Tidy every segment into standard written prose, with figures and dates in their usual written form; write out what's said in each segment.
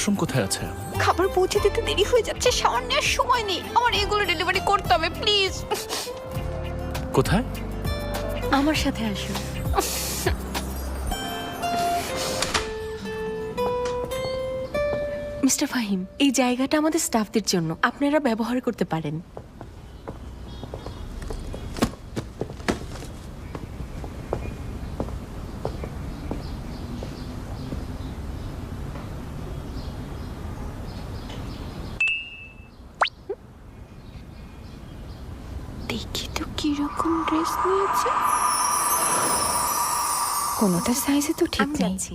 Washroom কোথায় আছে? খাবার পৌঁছে দিতে দেরি হয়ে যাচ্ছে, শাওয়ার নেওয়ার সময় নেই, আমার এগুলো ডেলিভারি করতে হবে প্লিজ। কোথায়? আমার সাথে আসুন। মিস্টার ফাহিম, এই জায়গাটা আমাদের স্টাফদের জন্য, আপনারা ব্যবহার করতে পারেন। দেখি তো কিরকম ড্রেস নিয়েছে, কোনোটা সাইজে তো ঠিক আমি নেই। যাচ্ছি।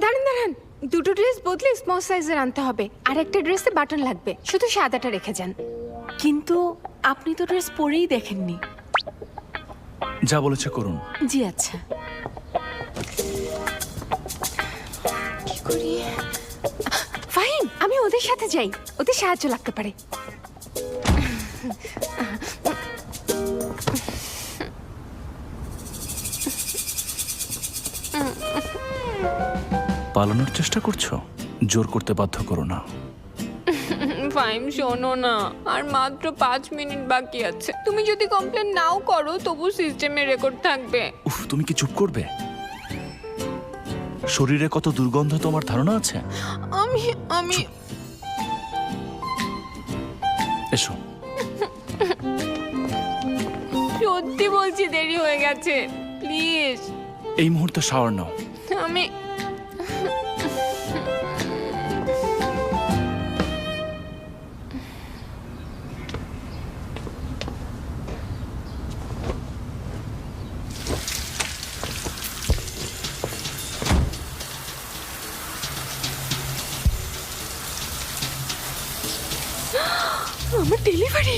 দাঁড়ান দাঁড়ান, দুটো ড্রেস বদলে স্মল সাইজের আনতে হবে, আর একটা ড্রেসে বাটন লাগবে, শুধু সাদাটা রেখে যান। কিন্তু আপনি তো ড্রেস পরেই দেখেননি। যা বলেছে করুন। জি আচ্ছা। কি করি? ফাহিম, আমি ওদের সাথে যাই, ওদের সাহায্য লাগতে পারে। পালানোর চেষ্টা করছো? জোর করতে বাধ্য করো না। ফাইম শোনো না, আর মাত্র 5 মিনিট বাকি আছে। তুমি যদি কমপ্লেন নাও করো তবু সিস্টেমে রেকর্ড থাকবে। উফ, তুমি কি চুপ করবে? শরীরে কত দুর্গন্ধ তোমার ধারণা আছে? আমি আমি এসো। সত্যি বলছি দেরি হয়ে গেছে, প্লিজ। এই মুহূর্তে শাওয়ার নাও। আমি আমার ডেলিভারি।